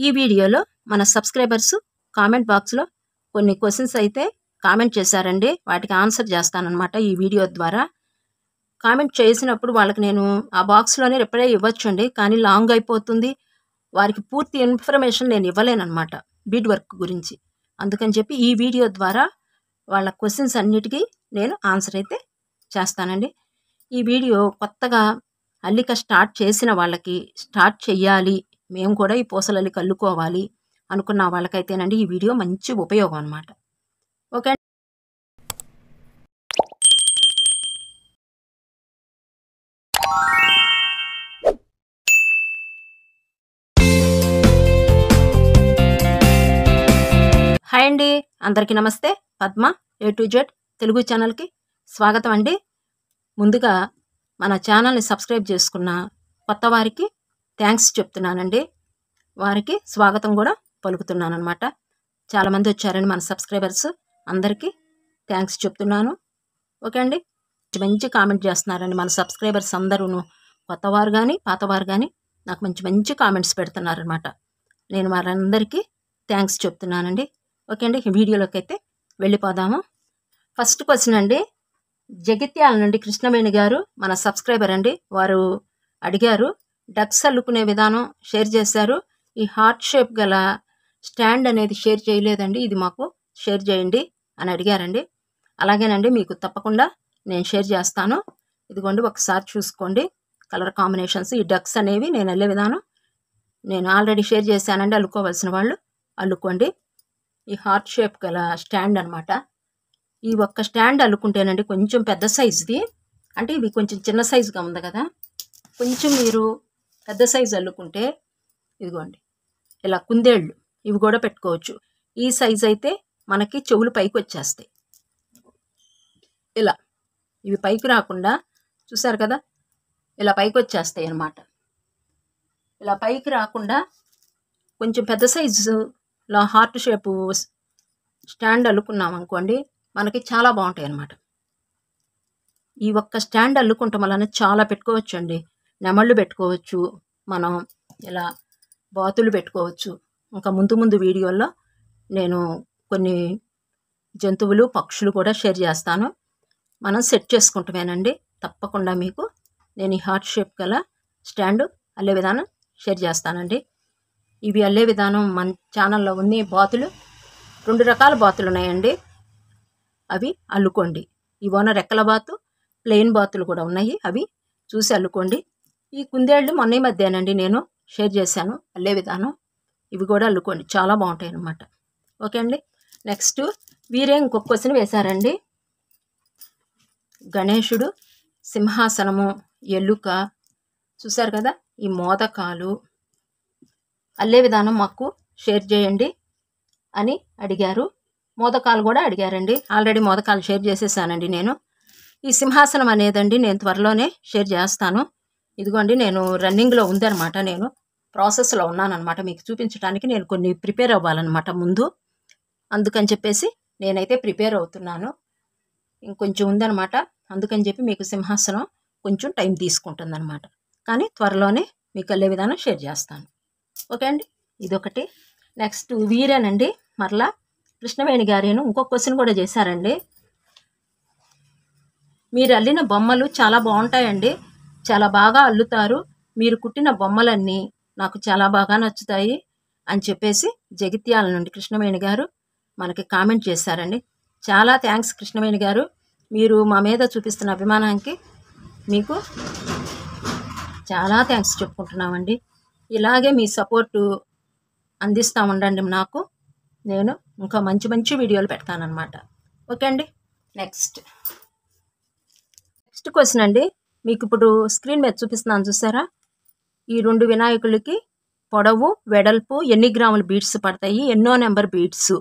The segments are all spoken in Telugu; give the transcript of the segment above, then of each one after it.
ఈ వీడియోలో మన సబ్స్క్రైబర్స్ కామెంట్ బాక్స్లో కొన్ని క్వశ్చన్స్ అయితే కామెంట్ చేశారండి. వాటికి ఆన్సర్ చేస్తానన్నమాట ఈ వీడియో ద్వారా. కామెంట్ చేసినప్పుడు వాళ్ళకి నేను ఆ బాక్స్లోనే రిప్లై ఇవ్వచ్చండి, కానీ లాంగ్ అయిపోతుంది. వారికి పూర్తి ఇన్ఫర్మేషన్ నేను ఇవ్వలేనమాట బీడ్ వర్క్ గురించి. అందుకని చెప్పి ఈ వీడియో ద్వారా వాళ్ళ క్వశ్చన్స్ అన్నిటికీ నేను ఆన్సర్ అయితే చేస్తానండి. ఈ వీడియో కొత్తగా అల్లిక స్టార్ట్ చేసిన వాళ్ళకి, స్టార్ట్ చెయ్యాలి, మేము కూడా ఈ పూసలు అల్లిక అల్లుకోవాలి అనుకున్న వాళ్ళకైతేనండి ఈ వీడియో మంచి ఉపయోగం అన్నమాట. ఓకే. హాయ్ అండి, అందరికీ నమస్తే. Padma A to Z Telugu ఛానల్కి స్వాగతం అండి. ముందుగా మన ఛానల్ని సబ్స్క్రైబ్ చేసుకున్న కొత్త వారికి థ్యాంక్స్ చెప్తున్నానండి. వారికి స్వాగతం కూడా పలుకుతున్నాను అనమాట. చాలామంది వచ్చారండి మన సబ్స్క్రైబర్స్, అందరికీ థ్యాంక్స్ చెప్తున్నాను. ఓకే అండి. మంచి కామెంట్ చేస్తున్నారండి మన సబ్స్క్రైబర్స్ అందరూను. కొత్తవారు కానీ పాతవారు కానీ నాకు మంచి మంచి కామెంట్స్ పెడుతున్నారనమాట. నేను వారందరికీ థ్యాంక్స్ చెప్తున్నానండి. ఓకే అండి, ఈ వీడియోలోకి అయితే వెళ్ళిపోదాము. ఫస్ట్ క్వశ్చన్ అండి, జగిత్యాల నుండి కృష్ణవేణి గారు మన సబ్స్క్రైబర్ అండి. వారు అడిగారు, డక్స్ అల్లుకునే విధానం షేర్ చేశారు. ఈ హార్ట్ షేప్ గల స్టాండ్ అనేది షేర్ చేయలేదండి, ఇది మాకు షేర్ చేయండి అని అడిగారండి. అలాగేనండి, మీకు తప్పకుండా నేను షేర్ చేస్తాను. ఇదిగోండి, ఒకసారి చూసుకోండి కలర్ కాంబినేషన్స్. ఈ డక్స్ అనేవి నేను అల్లే విధానం నేను ఆల్రెడీ షేర్ చేశానండి. అల్లుకోవాల్సిన వాళ్ళు అల్లుకోండి. ఈ హార్ట్ షేప్ గల స్టాండ్ అనమాట. ఈ ఒక్క స్టాండ్ అల్లుకుంటేనండి కొంచెం పెద్ద సైజుది, అంటే ఇవి కొంచెం చిన్న సైజుగా ఉంది కదా, కొంచెం మీరు పెద్ద సైజు అల్లుకుంటే ఇదిగోండి ఇలా కుందేళ్ళు ఇవి కూడా పెట్టుకోవచ్చు. ఈ సైజు అయితే మనకి చెవులు పైకి వచ్చేస్తాయి. ఇలా ఇవి పైకి రాకుండా చూసారు కదా, ఇలా పైకి వచ్చేస్తాయి అన్నమాట. ఇలా పైకి రాకుండా కొంచెం పెద్ద సైజులో హార్ట్ షేపు స్టాండ్ అల్లుకున్నాం అనుకోండి, మనకి చాలా బాగుంటాయి అన్నమాట. ఈ ఒక్క స్టాండ్ అల్లుకుంటాం వలన చాలా పెట్టుకోవచ్చు అండి. నెమళ్ళు పెట్టుకోవచ్చు, మనం ఇలా బాతులు పెట్టుకోవచ్చు. ఇంకా ముందు ముందు వీడియోల్లో నేను కొన్ని జంతువులు పక్షులు కూడా షేర్ చేస్తాను. మనం సెట్ చేసుకుంటామేనండి. తప్పకుండా మీకు నేను ఈ హార్ట్ షేప్ గల స్టాండ్ అల్లే విధానం షేర్ చేస్తానండి. ఇవి అల్లే విధానం మన ఛానల్లో ఉన్న బాతులు 2 రకాల బాతులు ఉన్నాయండి, అవి అల్లుకోండి. ఇవోన రెక్కల బాతు, ప్లెయిన్ బాతులు కూడా ఉన్నాయి, అవి చూసి అల్లుకోండి. ఈ కుందేళ్ళు మొన్న మధ్యానండి నేను షేర్ చేశాను అల్లే విధానం, ఇవి కూడా అల్లుకోండి, చాలా బాగుంటాయి అన్నమాట. ఓకే అండి. నెక్స్ట్ వీరే ఇంకొక క్వశ్చన్ వేశారండి. గణేశుడు, సింహాసనము, ఎలుక చూశారు కదా, ఈ మోదకాలు అల్లే విధానం మాకు షేర్ చేయండి అని అడిగారు. మోదకాలు కూడా అడిగారండి. ఆల్రెడీ మోదకాలు షేర్ చేసేసానండి నేను. ఈ సింహాసనం అనేదండి నేను త్వరలోనే షేర్ చేస్తాను. ఇదిగోండి, నేను రన్నింగ్లో ఉందన్నమాట, నేను ప్రాసెస్లో ఉన్నానన్నమాట. మీకు చూపించడానికి నేను కొన్ని ప్రిపేర్ అవ్వాలన్నమాట ముందు, అందుకని చెప్పేసి నేనైతే ప్రిపేర్ అవుతున్నాను. ఇంకొంచెం ఉందన్నమాట, అందుకని చెప్పి మీకు సింహాసనం కొంచెం టైం తీసుకుంటుందన్నమాట. కానీ త్వరలోనే మీకు అల్లే విధానం షేర్ చేస్తాను. ఓకే అండి, ఇదొకటి. నెక్స్ట్ వీరేనండి, మరలా కృష్ణవేణి గారేను ఇంకొక క్వశ్చన్ కూడా చేశారండి. మీరు అల్లిన బొమ్మలు చాలా బాగుంటాయండి, చాలా బాగా అల్లుతారు, మీరు కుట్టిన బొమ్మలన్నీ నాకు చాలా బాగా నచ్చుతాయి అని చెప్పేసి జగిత్యాల నుండి కృష్ణవేణి గారు మనకి కామెంట్ చేశారండి. చాలా థ్యాంక్స్ కృష్ణవేణి గారు, మీరు మా మీద చూపిస్తున్న అభిమానానికి మీకు చాలా థ్యాంక్స్ చెప్పుకుంటున్నామండి. ఇలాగే మీ సపోర్టు అందిస్తూ ఉండండి నాకు, నేను ఇంకా మంచి మంచి వీడియోలు పెడతానన్నమాట. ఓకే అండి. నెక్స్ట్ క్వశ్చన్ అండి, మీకు ఇప్పుడు స్క్రీన్ మీద చూపిస్తున్నాను చూసారా, ఈ 2 వినాయకులకి పొడవు వెడల్పు ఎన్ని గ్రాముల బీడ్స్ పడతాయి, ఎన్నో నెంబర్ బీడ్స్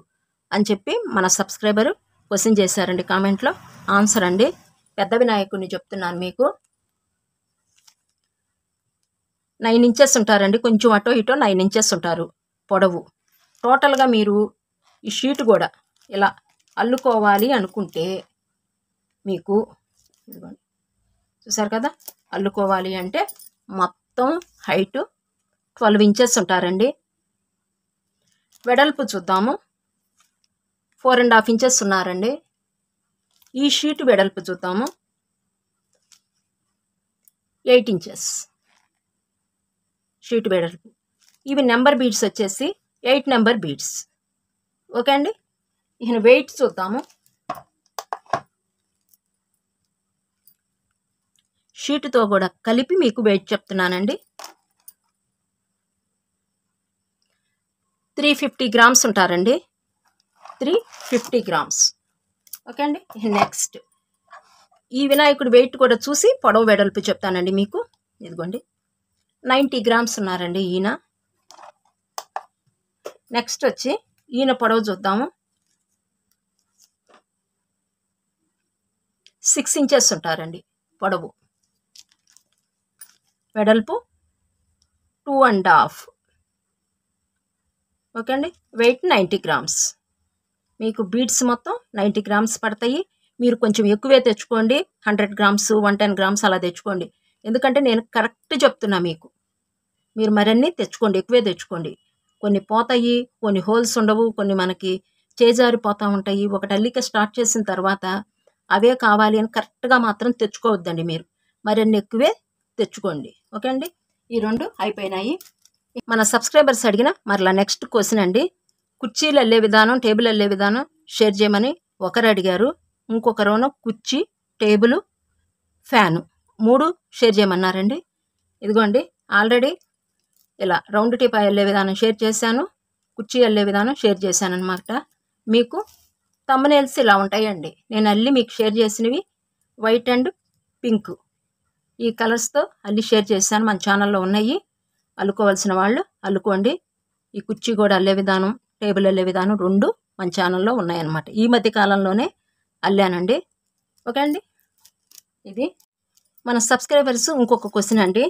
అని చెప్పి మన సబ్స్క్రైబరు క్వశ్చన్ చేశారండి కామెంట్లో. ఆన్సర్ అండి, పెద్ద వినాయకుడిని చెప్తున్నాను మీకు. 9 ఇంచెస్ ఉంటారండి, కొంచెం అటో ఇటో 9 ఇంచెస్ ఉంటారు పొడవు. టోటల్గా మీరు ఈ షీట్ కూడా ఇలా అల్లుకోవాలి అనుకుంటే మీకు చూసారు కదా, అల్లుకోవాలి అంటే మొత్తం హైటు 12 ఇంచెస్ ఉంటారండి. వెడల్పు చూద్దాము. 4.5 ఇంచెస్ ఉన్నారండి. ఈ షీట్ వెడల్పు చూద్దాము. 8 ఇంచెస్ షీట్ వెడల్పు. ఇవి నెంబర్ బీడ్స్ వచ్చేసి 8 నెంబర్ బీడ్స్. ఓకే అండి. ఇక వెయిట్ చూద్దాము. షీట్తో కూడా కలిపి మీకు వెయిట్ చెప్తున్నానండి. 350 గ్రామ్స్ ఉంటారండి. 350 గ్రామ్స్. ఓకే అండి. నెక్స్ట్ ఈ వినాయకుడి వెయిట్ కూడా చూసి పొడవు వెడల్పు చెప్తానండి మీకు. ఇదిగోండి 90 గ్రామ్స్ ఉన్నారండి ఈయన. నెక్స్ట్ వచ్చి ఈయన పొడవు చూద్దాము. 6 ఇంచెస్ ఉంటారండి పొడవు. వెడల్పు 2.5. ఓకే అండి. Wait 90 grams. మీకు బీడ్స్ మొత్తం 90 గ్రామ్స్ పడతాయి. మీరు కొంచెం ఎక్కువే తెచ్చుకోండి. 100 గ్రామ్స్ 110 గ్రామ్స్ అలా తెచ్చుకోండి. ఎందుకంటే నేను కరెక్ట్ చెప్తున్నా మీకు. మీరు మరన్నీ తెచ్చుకోండి, ఎక్కువే తెచ్చుకోండి. కొన్ని పోతాయి, కొన్ని హోల్స్ ఉండవు, కొన్ని మనకి చేజారిపోతూ ఉంటాయి. ఒకటి అల్లిక స్టార్ట్ చేసిన తర్వాత అవే కావాలి అని కరెక్ట్గా మాత్రం తెచ్చుకోవద్దండి. మీరు మరన్నీ ఎక్కువే తెచ్చుకోండి. ఓకే అండి. ఈ 2 అయిపోయినాయి. మన సబ్స్క్రైబర్స్ అడిగిన మరలా నెక్స్ట్ క్వశ్చన్ అండి. కుర్చీలు అల్లే విధానం, టేబుల్ అల్లే విధానం షేర్ చేయమని ఒకరు అడిగారు. ఇంకొకరును కుర్చీ, టేబుల్, ఫ్యాను 3 షేర్ చేయమన్నారండి. ఇదిగోండి ఆల్రెడీ ఇలా రౌండ్ టిప్ అల్లే విధానం షేర్ చేశాను, కుర్చీ అల్లే విధానం షేర్ చేశాను అనమాట. మీకు థంబ్నెయిల్స్ ఇలా ఉంటాయండి. నేను అల్లి మీకు షేర్ చేసినవి వైట్ అండ్ పింక్ ఈ కలర్స్తో అల్లి షేర్ చేశాను. మన ఛానల్లో ఉన్నాయి. అల్లుకోవాల్సిన వాళ్ళు అల్లుకోండి. ఈ కుర్చీ కూడా అల్లే విధానం, టేబుల్ అల్లే విధానం 2 మన ఛానల్లో ఉన్నాయన్నమాట. ఈ మధ్య కాలంలోనే అల్లానండి. ఓకే అండి. ఇది మన సబ్స్క్రైబర్స్ ఇంకొక క్వశ్చన్ అండి.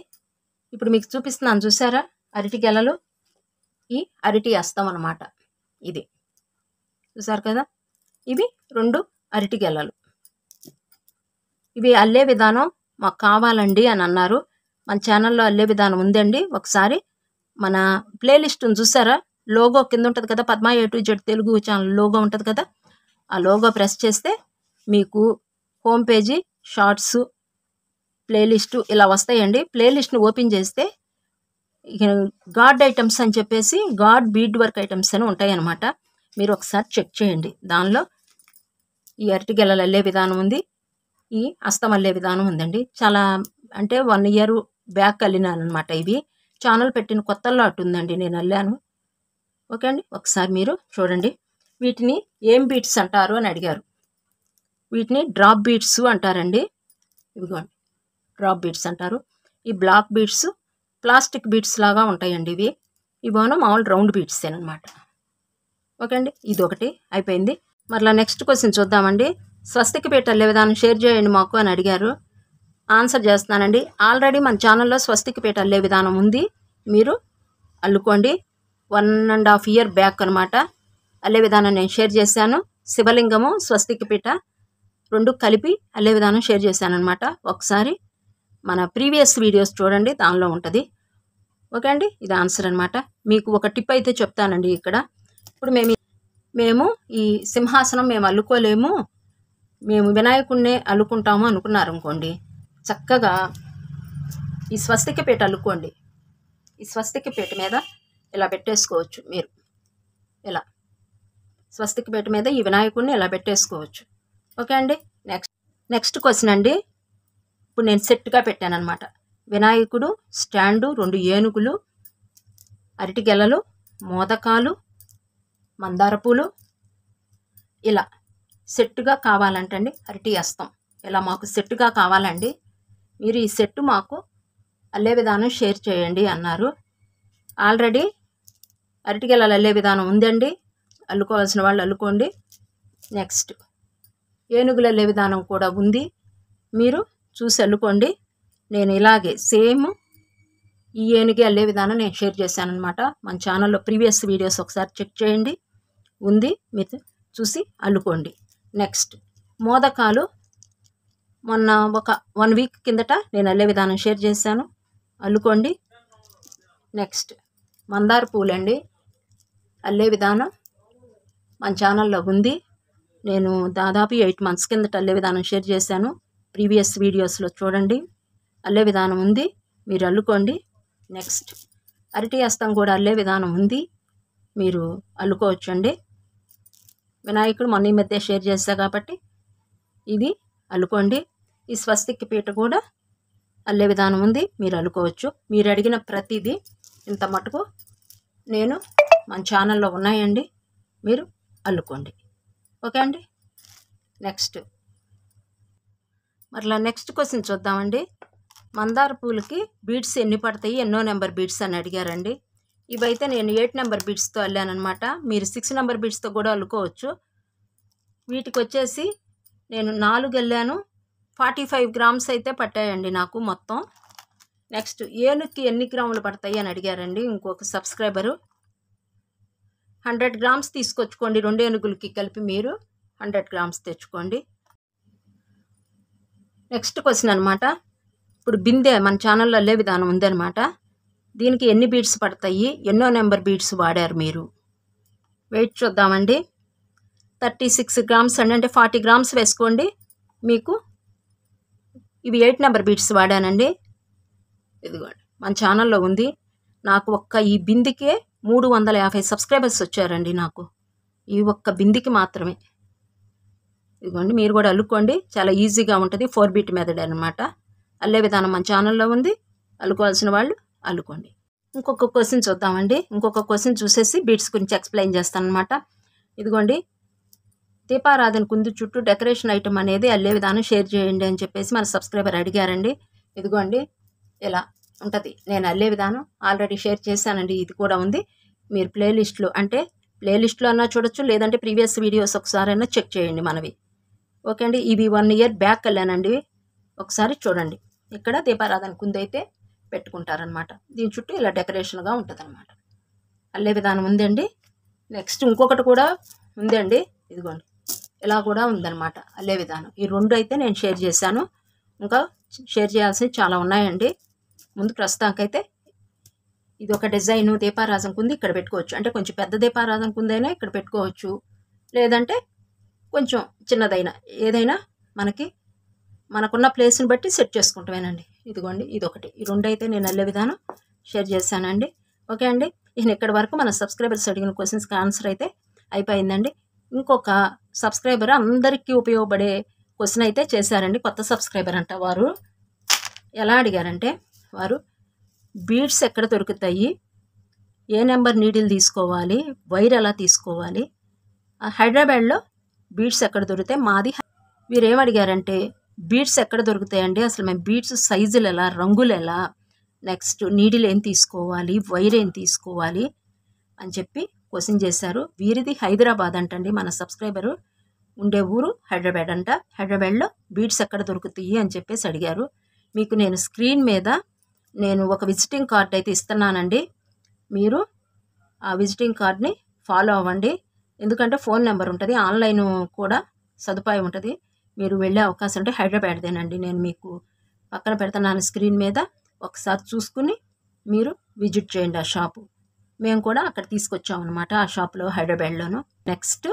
ఇప్పుడు మీకు చూపిస్తున్నాను చూసారా, అరటి గెలలు. ఈ అరటి అస్తం అన్నమాట. ఇది చూసారు కదా, ఇవి 2 అరటి గెలలు. ఇవి అల్లే విధానం మాకు కావాలండి అని అన్నారు. మన ఛానల్లో అల్లే విధానం ఉందండి. ఒకసారి మన ప్లేలిస్ట్ని చూసారా, లోగో కింద ఉంటుంది కదా, Padma A to Z Telugu channel logo ఉంటుంది కదా, ఆ లోగో ప్రెస్ చేస్తే మీకు హోమ్ పేజీ, షార్ట్స్, ప్లేలిస్టు ఇలా వస్తాయండి. ప్లేలిస్ట్ని ఓపెన్ చేస్తే గాడ్ ఐటమ్స్ అని చెప్పేసి గాడ్ బీడ్ వర్క్ ఐటమ్స్ అని ఉంటాయి అన్నమాట. మీరు ఒకసారి చెక్ చేయండి. దానిలో ఈ అరటి గెలలు అల్లే విధానం ఉంది, ఈ అస్తం అల్లే విధానం ఉందండి. చాలా అంటే 1 year బ్యాక్ అల్లినాను అనమాట. ఇవి ఛానల్ పెట్టిన కొత్తల్లో అట్టుందండి, నేను అల్లాను. ఓకే అండి. ఒకసారి మీరు చూడండి. వీటిని ఏం బీట్స్ అంటారు అని అడిగారు. వీటిని డ్రాప్ బీట్స్ అంటారండి. ఇవిగోండి డ్రాప్ బీట్స్ అంటారు. ఈ బ్లాక్ బీట్స్ ప్లాస్టిక్ బీట్స్ లాగా ఉంటాయండి. ఇవేమో మామూలు రౌండ్ బీట్స్ అనమాట. ఓకే అండి. ఇది ఒకటి అయిపోయింది. మరలా నెక్స్ట్ క్వశ్చన్ చూద్దామండి. స్వస్తికి పీట అల్లే విధానం షేర్ చేయండి మాకు అని అడిగారు. ఆన్సర్ చేస్తున్నానండి. ఆల్రెడీ మన ఛానల్లో స్వస్తికి పీట అల్లే విధానం ఉంది. మీరు అల్లుకోండి. 1.5 year బ్యాక్ అనమాట అల్లే విధానం నేను షేర్ చేశాను. శివలింగము, స్వస్తికి పీట 2 కలిపి అల్లే విధానం షేర్ చేశాను అనమాట. ఒకసారి మన ప్రీవియస్ వీడియోస్ చూడండి, దానిలో ఉంటుంది. ఓకే అండి. ఇది ఆన్సర్ అనమాట. మీకు ఒక టిప్ అయితే చెప్తానండి. ఇక్కడ ఇప్పుడు మేము ఈ సింహాసనం మేము అల్లుకోలేము, మేము వినాయకుడినే అల్లుకుంటాము అనుకున్నారు అనుకోండి, చక్కగా ఈ స్వస్తిక పీట అల్లుకోండి. ఈ స్వస్తిక పీట మీద ఇలా పెట్టేసుకోవచ్చు. మీరు ఇలా స్వస్తిక పీట మీద ఈ వినాయకుడిని ఇలా పెట్టేసుకోవచ్చు. ఓకే అండి. నెక్స్ట్ క్వశ్చన్ అండి. ఇప్పుడు నేను సెట్గా పెట్టాను అనమాట. వినాయకుడు, స్టాండు, 2 ఏనుగులు, అరటి గెలలు, మోదకాలు, మందార పూలు ఇలా సెట్టుగా కావాలంటండి. అరటి అస్తం ఇలా మాకు సెట్టుగా కావాలండి. మీరు ఈ సెట్టు మాకు అల్లే విధానం షేర్ చేయండి అన్నారు. ఆల్రెడీ అరటి గెలలు అల్లే విధానం ఉందండి. అల్లుకోవాల్సిన వాళ్ళు అల్లుకోండి. నెక్స్ట్ ఏనుగులు అల్లే విధానం కూడా ఉంది. మీరు చూసి అల్లుకోండి. నేను ఇలాగే సేమ్ ఈ ఏనుగు అల్లే విధానం నేను షేర్ చేశాను అనమాట. మన ఛానల్లో ప్రీవియస్ వీడియోస్ ఒకసారి చెక్ చేయండి, ఉంది. మీరు చూసి అల్లుకోండి. నెక్స్ట్ మోదకాలు మొన్న ఒక 1 week కిందట నేను అల్లే విధానం షేర్ చేశాను, అల్లుకోండి. నెక్స్ట్ మందార పూలండి, అల్లే విధానం మన ఛానల్లో ఉంది. నేను దాదాపు 8 months కిందట అల్లే విధానం షేర్ చేశాను. ప్రీవియస్ వీడియోస్లో చూడండి. అల్లే విధానం ఉంది, మీరు అల్లుకోండి. నెక్స్ట్ అరటి హస్తం కూడా అల్లే విధానం ఉంది, మీరు అల్లుకోవచ్చండి. వినాయకుడు మొన్న ఈ మధ్య షేర్ చేశా కాబట్టి ఇది అల్లుకోండి. ఈ స్వస్తిక్ పీట కూడా అల్లే విధానం ఉంది, మీరు అల్లుకోవచ్చు. మీరు అడిగిన ప్రతిదీ ఇంత మటుకు నేను మన ఛానల్లో ఉన్నాయండి, మీరు అల్లుకోండి. ఓకే అండి. నెక్స్ట్ మరలా నెక్స్ట్ క్వశ్చన్ చూద్దామండి. మందార పూలకి బీడ్స్ ఎన్ని పడతాయి, ఎన్నో నెంబర్ బీడ్స్ అని అడిగారండి. ఇవైతే నేను 8 నెంబర్ బీడ్స్తో అల్లానమాట. మీరు 6 నెంబర్ బీడ్స్తో కూడా అల్లుకోవచ్చు. వీటికి వచ్చేసి నేను 4 అల్లాను. 45 grams అయితే పట్టాయండి నాకు మొత్తం. నెక్స్ట్ ఏనుగుకి ఎన్ని గ్రాములు పడతాయి అని అడిగారండి ఇంకొక సబ్స్క్రైబరు. 100 grams తీసుకొచ్చుకోండి. 2 ఏనుగులకి కలిపి మీరు 100 grams తెచ్చుకోండి. నెక్స్ట్ క్వశ్చన్ అనమాట. ఇప్పుడు బిందె మన ఛానల్లో అల్లే విధానం ఉందన్నమాట. దీనికి ఎన్ని బీడ్స్ పడతాయి, ఎన్నో నెంబర్ బీడ్స్ వాడారు మీరు? వెయిట్ చూద్దామండి. 36 grams అండి, అంటే 40 grams వేసుకోండి. మీకు ఇవి 8 నెంబర్ బీడ్స్ వాడానండి. ఇదిగోండి మన ఛానల్లో ఉంది. నాకు ఒక్క ఈ బిందికే 350 సబ్స్క్రైబర్స్ వచ్చారండి నాకు, ఈ ఒక్క బిందికి మాత్రమే. ఇదిగోండి మీరు కూడా అల్లుకోండి, చాలా ఈజీగా ఉంటుంది. 4 beat మెథడ్ అనమాట. అల్లే విధానం మన ఛానల్లో ఉంది, అల్లుకోవాల్సిన వాళ్ళు అల్లుకోండి. ఇంకొక క్వశ్చన్ చూద్దామండి. ఇంకొక క్వశ్చన్ చూసేసి బీడ్స్ గురించి ఎక్స్ప్లెయిన్ చేస్తాను అనమాట. ఇదిగోండి దీపారాధన కుంది చుట్టూ డెకరేషన్ ఐటమ్ అనేది అల్లే విధానం షేర్ చేయండి అని చెప్పేసి మన సబ్స్క్రైబర్ అడిగారండి. ఇదిగోండి ఇలా ఉంటుంది. నేను అల్లే విధానం ఆల్రెడీ షేర్ చేశానండి, ఇది కూడా ఉంది. మీరు ప్లేలిస్ట్లో అంటే ప్లేలిస్ట్లో అన్నా చూడొచ్చు, లేదంటే ప్రీవియస్ వీడియోస్ ఒకసారైనా చెక్ చేయండి మనవి. ఓకే అండి. ఇవి 1 year బ్యాక్ వెళ్ళానండి, ఒకసారి చూడండి. ఇక్కడ దీపారాధన కుంది అయితే పెట్టుకుంటారనమాట. దీని చుట్టూ ఇలా డెకరేషన్గా ఉంటుంది అనమాట. అల్లే విధానం ఉందండి. నెక్స్ట్ ఇంకొకటి కూడా ఉందండి, ఇదిగోండి ఇలా కూడా ఉందన్నమాట అల్లే విధానం. ఈ 2 అయితే నేను షేర్ చేశాను, ఇంకా షేర్ చేయాల్సినవి చాలా ఉన్నాయండి. ముందు ప్రస్తుతానికైతే ఇది ఒక డిజైను దీపారాధన కుంది ఇక్కడ పెట్టుకోవచ్చు. అంటే కొంచెం పెద్ద దీపారాధన కుందైనా ఇక్కడ పెట్టుకోవచ్చు, లేదంటే కొంచెం చిన్నదైనా, ఏదైనా మనకున్న ప్లేస్ని బట్టి సెట్ చేసుకుంటామేనండి. ఇదిగోండి ఇదొకటి. ఈ 2 అయితే నేను అల్లే విధానం షేర్ చేశానండి. ఓకే అండి. నేను ఇక్కడ వరకు మన సబ్స్క్రైబర్స్ అడిగిన క్వశ్చన్స్కి ఆన్సర్ అయితే అయిపోయిందండి. ఇంకొక సబ్స్క్రైబర్ అందరికీ ఉపయోగపడే క్వశ్చన్ అయితే చేశారండి. కొత్త సబ్స్క్రైబర్ అంట. వారు ఎలా అడిగారంటే, వారు బీడ్స్ ఎక్కడ దొరుకుతాయి, ఏ నెంబర్ నీడిల్ తీసుకోవాలి, వైర్ ఎలా తీసుకోవాలి, హైదరాబాద్లో బీడ్స్ ఎక్కడ దొరుకుతాయి, మాది. వీరేమడిగారంటే బీడ్స్ ఎక్కడ దొరుకుతాయండి, అసలు మేము బీడ్స్ సైజులు ఎలా, రంగులు ఎలా, నెక్స్ట్ నీడిల్ ఏం తీసుకోవాలి, వైర్ ఏం తీసుకోవాలి అని చెప్పి క్వశ్చన్ చేశారు. వీరిది హైదరాబాద్ అంటండి. మన సబ్స్క్రైబరు ఉండే ఊరు హైదరాబాద్ అంట. హైదరాబాద్లో బీడ్స్ ఎక్కడ దొరుకుతాయి అని చెప్పేసి అడిగారు. మీకు నేను స్క్రీన్ మీద నేను ఒక విజిటింగ్ కార్డ్ అయితే ఇస్తున్నానండి. మీరు ఆ విజిటింగ్ కార్డ్ని ఫాలో అవ్వండి. ఎందుకంటే ఫోన్ నెంబర్ ఉంటుంది, ఆన్లైన్ కూడా సదుపాయం ఉంటుంది. మీరు వెళ్ళే అవకాశం ఉంటే హైదరాబాద్దేనండి. నేను మీకు పక్కన పెడుతున్నాను స్క్రీన్ మీద, ఒకసారి చూసుకుని మీరు విజిట్ చేయండి ఆ షాపు. మేము కూడా అక్కడ తీసుకొచ్చామన్నమాట, ఆ షాప్లో హైదరాబాద్లోను. నెక్స్ట్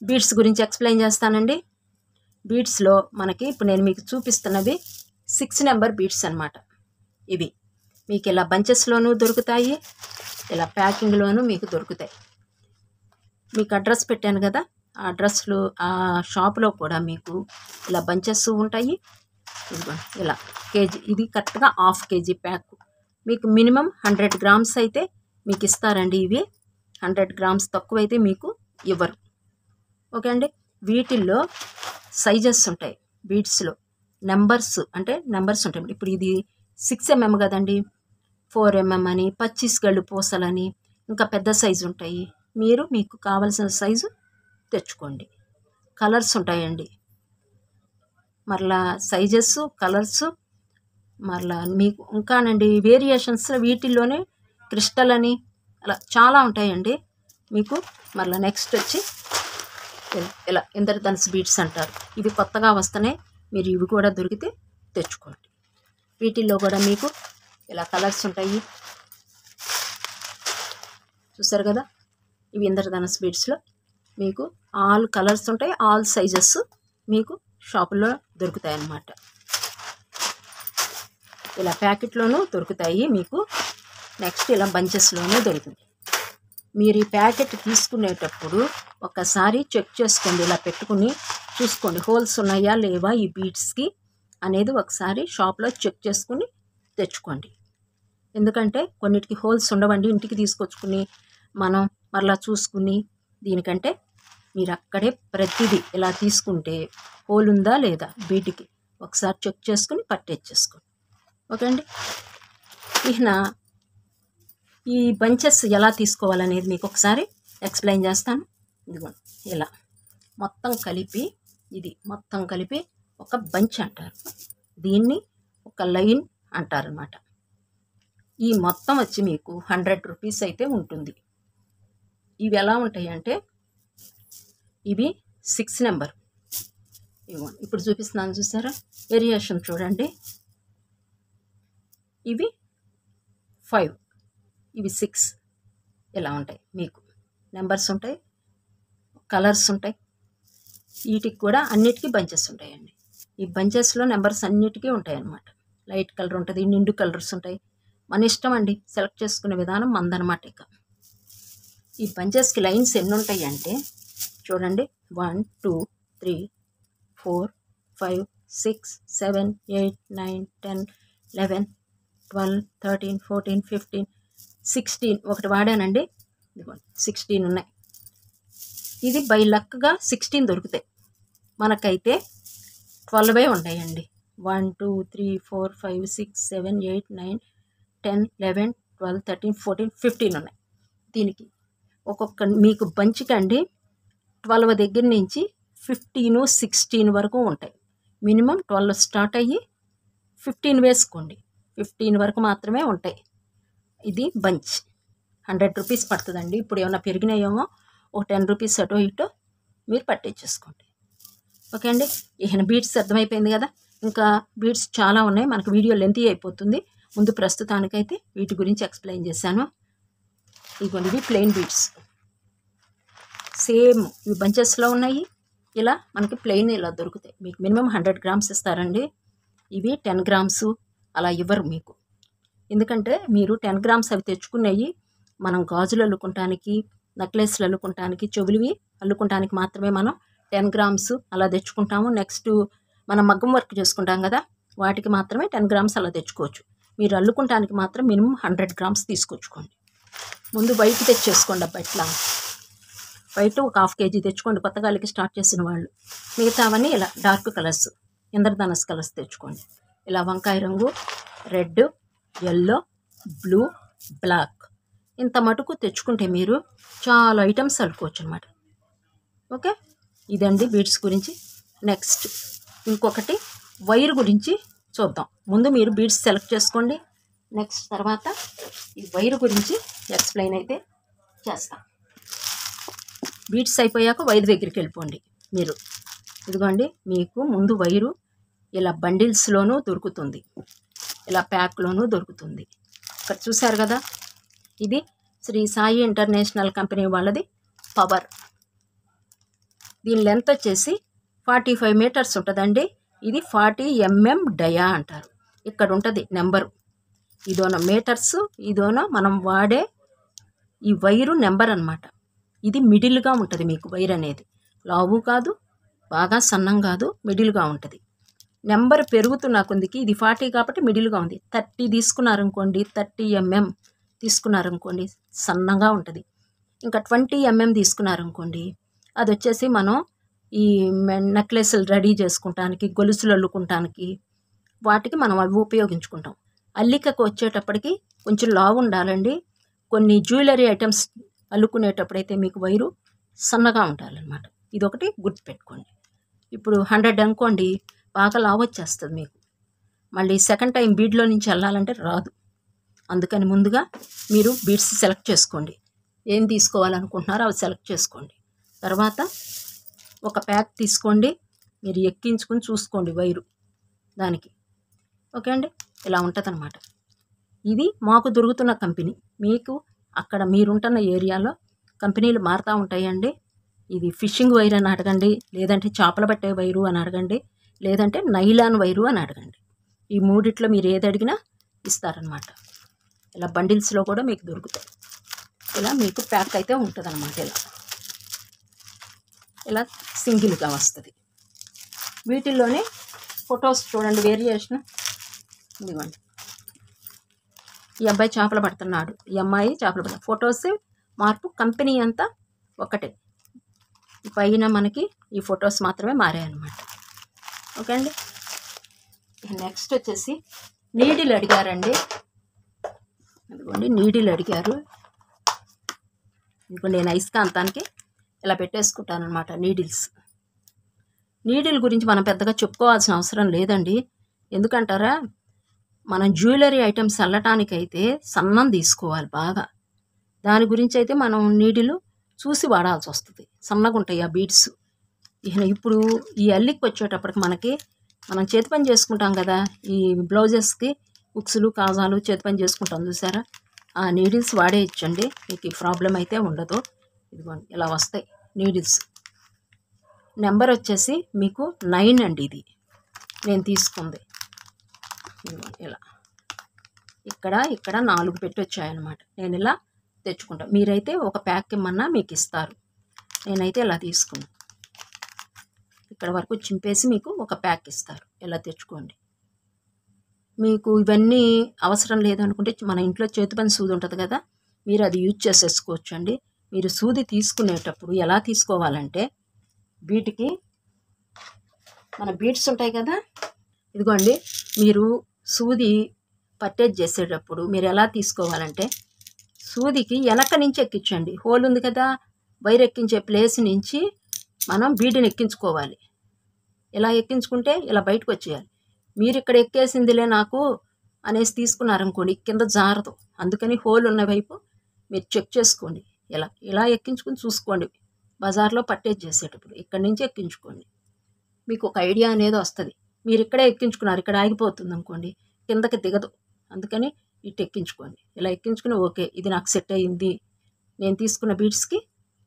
బీడ్స్ గురించి ఎక్స్ప్లెయిన్ చేస్తానండి. బీడ్స్లో మనకి ఇప్పుడు నేను మీకు చూపిస్తున్నవి 6 నెంబర్ బీడ్స్ అనమాట. ఇవి మీకు ఇలా బంచెస్లోనూ దొరుకుతాయి, ఇలా ప్యాకింగ్లోనూ మీకు దొరుకుతాయి. మీకు అడ్రస్ పెట్టాను కదా, ఆ అడ్రస్లో ఆ షాప్లో కూడా మీకు ఇలా బంచెస్ ఉంటాయి. ఇదిగోండి ఇలా కేజీ, ఇది కరెక్ట్గా 1/2 kg ప్యాక్. మీకు మినిమం 100 grams అయితే మీకు ఇస్తారండి. ఇవి 100 grams తక్కువైతే మీకు ఇవ్వరు. ఓకే అండి. వీటిల్లో సైజెస్ ఉంటాయి. బీడ్స్లో నెంబర్స్ ఉంటాయి. ఇప్పుడు ఇది 6 mm కదండి, 4 mm అని, 25 గళ్ళు పూసలని, ఇంకా పెద్ద సైజు ఉంటాయి. మీకు కావలసిన సైజు తెచ్చుకోండి. కలర్స్ ఉంటాయండి, మరలా సైజెస్, కలర్స్, మరలా మీకు ఇంకానండి వేరియేషన్స్ వీటిల్లోనే క్రిస్టల్ అని అలా చాలా ఉంటాయండి మీకు. మరలా నెక్స్ట్ వచ్చి ఇలా ఇంద్రధనుస్ బీడ్స్ అంటారు. ఇవి కొత్తగా వస్తున్నాయి, మీరు ఇవి కూడా దొరికితే తెచ్చుకోండి. వీటిల్లో కూడా మీకు ఇలా కలర్స్ ఉంటాయి. చూసారు కదా, ఇవి ఇంద్రధనుస్ బీడ్స్లో మీకు ఆల్ కలర్స్ ఉంటాయి, ఆల్ సైజెస్ మీకు షాపుల్లో దొరుకుతాయి అన్నమాట. ఇలా ప్యాకెట్లోనూ దొరుకుతాయి మీకు, నెక్స్ట్ ఇలా బంచెస్లోనూ దొరుకుతుంది. మీరు ఈ ప్యాకెట్ తీసుకునేటప్పుడు ఒకసారి చెక్ చేసుకోండి, ఇలా పెట్టుకుని చూసుకోండి హోల్స్ ఉన్నాయా లేవా ఈ బీడ్స్కి అనేది ఒకసారి షాప్లో చెక్ చేసుకుని తెచ్చుకోండి. ఎందుకంటే కొన్నిటికి హోల్స్ ఉండవండి, ఇంటికి తీసుకొచ్చుకుని మనం మరలా చూసుకుని దీనికంటే మీరు అక్కడే ప్రతిదీ ఇలా తీసుకుంటే హోల్ ఉందా లేదా బీడ్కి ఒకసారి చెక్ చేసుకుని పట్టేసుకోండి. ఓకే అండి. ఇహన ఈ బంచెస్ ఎలా తీసుకోవాలనేది మీకు ఒకసారి ఎక్స్ప్లెయిన్ చేస్తాను. ఇదిగోండి ఇలా మొత్తం కలిపి, ఇది మొత్తం కలిపి ఒక బంచ్ అంటారు, దీన్ని ఒక లైన్ అంటారు అన్నమాట. ఈ మొత్తం వచ్చి మీకు 100 రూపీస్ అయితే ఉంటుంది. ఇవి ఎలా ఉంటాయి అంటే ఇవి 6 నెంబర్, ఇవ్వండి ఇప్పుడు చూపిస్తున్నాను చూసారా, వేరియేషన్ చూడండి. ఇవి 5, ఇవి 6, ఇలా ఉంటాయి మీకు నెంబర్స్ ఉంటాయి, కలర్స్ ఉంటాయి. వీటికి కూడా అన్నిటికీ బంచెస్ ఉంటాయండి. ఈ బంచెస్లో నెంబర్స్ అన్నిటికీ ఉంటాయి అన్నమాట. లైట్ కలర్ ఉంటుంది, నిండు కలర్స్ ఉంటాయి, మన ఇష్టం అండి, సెలెక్ట్ చేసుకునే విధానం మందనమాట. ఇక ఈ బంచెస్కి లైన్స్ ఎన్ని ఉంటాయి అంటే చూడండి, 1 2 3 4 5 6 7 8 9 10 11 12 13 14 15 16 ఒకటి వాడానండి, ఇదిగోండి 16 ఉన్నాయి. ఇది బై లక్గా 16 దొరుకుతాయి, మనకైతే 12 ఉంటాయండి. 1 2 3 4 5 6 7 8 9 10 11 12 13 14 15 ఉన్నాయి. దీనికి ఒక్కొక్క మీకు బంచ్కండి 12 దగ్గర నుంచి 15 16 వరకు ఉంటాయి. మినిమం 12 స్టార్ట్ అయ్యి 15 వేసుకోండి, 15 వరకు మాత్రమే ఉంటాయి. ఇది బంచ్ 100 రూపీస్ పడుతుందండి. ఇప్పుడు ఏమైనా పెరిగినాయేమో ఒక 10 రూపీస్ అటో ఇటో మీరు పట్టించేసుకోండి. ఓకే అండి. ఈయన బీడ్స్ అర్థమైపోయింది కదా, ఇంకా బీడ్స్ చాలా ఉన్నాయి, మనకు వీడియో లెంతీ అయిపోతుంది. ముందు ప్రస్తుతానికైతే వీటి గురించి ఎక్స్ప్లెయిన్ చేశాను. ఇదిగోండి ఇవి ప్లెయిన్ బీడ్స్, సేమ్ ఇవి బంచెస్లో ఉన్నాయి. ఇలా మనకి ప్లెయిన్ ఇలా దొరుకుతాయి. మీకు మినిమం 100 గ్రామ్స్ ఇస్తారండి. ఇవి 10 గ్రామ్స్ అలా ఇవ్వరు మీకు, ఎందుకంటే మీరు 10 గ్రామ్స్ అవి తెచ్చుకునేవి మనం గాజులు అల్లుకుంటానికి, నెక్లెస్లు అల్లుకుంటానికి, చెవులువి అల్లుకుంటానికి మాత్రమే మనం 10 గ్రామ్స్ అలా తెచ్చుకుంటాము. నెక్స్ట్ మనం మగ్గం వర్క్ చేసుకుంటాం కదా, వాటికి మాత్రమే 10 గ్రామ్స్ అలా తెచ్చుకోవచ్చు. మీరు అల్లుకుంటానికి మాత్రం మినిమం 100 గ్రామ్స్ తీసుకొచ్చుకోండి. ముందు వైట్ తెచ్చేసుకోండి అబ్బా, ఇట్లా వైట్ ఒక 1/2 kg తెచ్చుకోండి కొత్తగాలికి స్టార్ట్ చేసిన వాళ్ళు. మిగతావన్నీ ఇలా డార్క్ కలర్స్, ఇంద్రధనస్ కలర్స్ తెచ్చుకోండి. ఇలా వంకాయ రంగు, రెడ్, ఎల్లో, బ్లూ, బ్లాక్ ఇంత మటుకు తెచ్చుకుంటే మీరు చాలా ఐటమ్స్ అల్లుకోవచ్చు అనమాట. ఓకే, ఇదండి బీడ్స్ గురించి. నెక్స్ట్ ఇంకొకటి వైర్ గురించి చూద్దాం. ముందు మీరు బీడ్స్ సెలెక్ట్ చేసుకోండి, నెక్స్ట్ తర్వాత ఈ వైర్ గురించి ఎక్స్ప్లెయిన్ అయితే చేస్తాం. బీడ్స్ అయిపోయాక వైర్ దగ్గరికి వెళ్ళిపోండి మీరు. ఇదిగోండి మీకు ముందు వైరు ఇలా బండిల్స్లోనూ దొరుకుతుంది, ఇలా ప్యాక్లోనూ దొరుకుతుంది. ఇక్కడ చూసారు కదా, ఇది శ్రీ సాయి ఇంటర్నేషనల్ కంపెనీ వాళ్ళది పవర్. దీని లెంత్ వచ్చేసి 45 మీటర్స్ ఉంటుందండి. ఇది 40 mm డయా అంటారు. ఇక్కడ ఉంటుంది నెంబరు, ఇదోనో మీటర్స్, ఇదోనో మనం వాడే ఈ వైరు నెంబర్ అన్నమాట. ఇది మిడిల్గా ఉంటుంది మీకు వైర్ అనేది, లావు కాదు బాగా సన్నం కాదు, మిడిల్గా ఉంటుంది. నెంబర్ పెరుగుతున్న కొందికి ఇది 40 కాబట్టి మిడిల్గా ఉంది. 30 తీసుకున్నారనుకోండి, 30 mm తీసుకున్నారనుకోండి సన్నగా ఉంటుంది. ఇంకా 20 mm తీసుకున్నారనుకోండి, అది వచ్చేసి మనం ఈ నెక్లెస్లు రెడీ చేసుకుంటానికి, గొలుసులు అల్లుకుంటానికి వాటికి మనం అవి ఉపయోగించుకుంటాం. అల్లికకు వచ్చేటప్పటికి కొంచెం లావు ఉండాలండి. కొన్ని జ్యువెలరీ ఐటమ్స్ అల్లుకునేటప్పుడైతే మీకు వైరు సన్నగా ఉండాలన్నమాట. ఇదొకటి గుర్తుపెట్టుకోండి. ఇప్పుడు 100 అనుకోండి, బాగా లావు వచ్చేస్తుంది మీకు. మళ్ళీ సెకండ్ టైం బీడ్లో నుంచి వెళ్ళాలంటే రాదు. అందుకని ముందుగా మీరు బీడ్స్ సెలెక్ట్ చేసుకోండి, ఏం తీసుకోవాలనుకుంటున్నారో అవి సెలెక్ట్ చేసుకోండి. తర్వాత ఒక ప్యాక్ తీసుకోండి, మీరు ఎక్కించుకుని చూసుకోండి వైరు దానికి. ఓకే అండి, ఇలా ఉంటుంది అన్నమాట. ఇది మాకు దొరుకుతున్న కంపెనీ, మీకు అక్కడ మీరుంటున్న ఏరియాలో కంపెనీలు మారుతూ ఉంటాయండి. ఇది ఫిషింగ్ వైర్ అని అడగండి, లేదంటే చేపలు పట్టే వైరు అని అడగండి, లేదంటే నైలాన్ వైరు అని అడగండి. ఈ మూడిట్లో మీరు ఏది అడిగినా ఇస్తారనమాట. ఇలా బండిల్స్లో కూడా మీకు దొరుకుతాయి. ఇలా మీకు ప్యాక్ అయితే ఉంటుంది అనమాట. ఇలా సింగిల్గా వస్తుంది. వీటిల్లోనే ఫొటోస్ చూడండి, వేరియేషన్ ఇదిగోండి. ఈ అబ్బాయి చేపలు పడుతున్నాడు, ఈ అమ్మాయి చేపలు పడుతుంది. ఫొటోస్ మార్పు, కంపెనీ అంతా ఒకటే. పైన మనకి ఈ ఫొటోస్ మాత్రమే మారాయన్నమాట. ఓకే అండి. నెక్స్ట్ వచ్చేసి నీడిల్ అడిగారండి. అదిగోండి నీడిల్ అడిగారు. ఇంకో నేను అయస్కాంతానికి ఇలా పెట్టేసుకుంటాను అనమాట నీడిల్స్. నీడిల్ గురించి మనం పెద్దగా చెప్పుకోవాల్సిన అవసరం లేదండి. ఎందుకంటారా, మనం జ్యువెలరీ ఐటమ్స్ అల్లటానికైతే సన్నం తీసుకోవాలి బాగా. దాని గురించి అయితే మనం నీడిలు చూసి వాడాల్సి వస్తుంది. సన్నగా ఉంటాయి ఆ బీడ్స్. ఇప్పుడు ఈ అల్లికి వచ్చేటప్పటికి మనం చేతి పని చేసుకుంటాం కదా, ఈ బ్లౌజెస్కి ఉక్సులు కాజాలు చేతి పని చేసుకుంటాం చూసారా, ఆ నీడిల్స్ వాడేయచ్చండి. మీకు ఈ ప్రాబ్లం అయితే ఉండదు. ఇదిగోండి ఇలా వస్తాయి నీడిల్స్. నెంబర్ వచ్చేసి మీకు 9 అండి. ఇది నేను తీసుకుంది. ఇలా ఇక్కడ 4 పెట్టి వచ్చాయన్నమాట. నేను ఇలా తెచ్చుకుంటాను. మీరైతే ఒక ప్యాక్ ఇమ్మన్నా మీకు ఇస్తారు. నేనైతే ఇలా తీసుకున్నాను. ఇక్కడ వరకు చింపేసి మీకు ఒక ప్యాక్ ఇస్తారు. ఇలా తెచ్చుకోండి. మీకు ఇవన్నీ అవసరం లేదనుకుంటే మన ఇంట్లో చేతి పని సూది ఉంటుంది కదా, మీరు అది యూజ్ చేసేసుకోవచ్చు అండి. మీరు సూది తీసుకునేటప్పుడు ఎలా తీసుకోవాలంటే, వీటికి మన బీడ్స్ ఉంటాయి కదా, ఇదిగోండి మీరు సూది పర్చేజ్ చేసేటప్పుడు మీరు ఎలా తీసుకోవాలంటే, సూదికి వెనక నుంచి ఎక్కించండి. హోల్ ఉంది కదా, వైర్ ఎక్కించే ప్లేస్ నుంచి మనం బీడ్ని ఎక్కించుకోవాలి. ఇలా ఎక్కించుకుంటే ఇలా బయటకు వచ్చేయాలి. మీరు ఇక్కడ ఎక్కేసిందిలే నాకు అనేసి తీసుకున్నారనుకోండి, కింద జారదు. అందుకని హోల్ ఉన్న వైపు మీరు చెక్ చేసుకోండి. ఇలా ఎక్కించుకుని చూసుకోండి. బజార్లో పర్చేజ్ చేసేటప్పుడు ఇక్కడి నుంచి ఎక్కించుకోండి. మీకు ఒక ఐడియా అనేది వస్తుంది. మీరు ఇక్కడే ఎక్కించుకున్నారు, ఇక్కడ ఆగిపోతుంది అనుకోండి, కిందకి దిగదు. అందుకని ఇటు ఎక్కించుకోండి. ఇలా ఎక్కించుకుని ఓకే ఇది నాకు సెట్ అయ్యింది, నేను తీసుకున్న బీడ్స్కి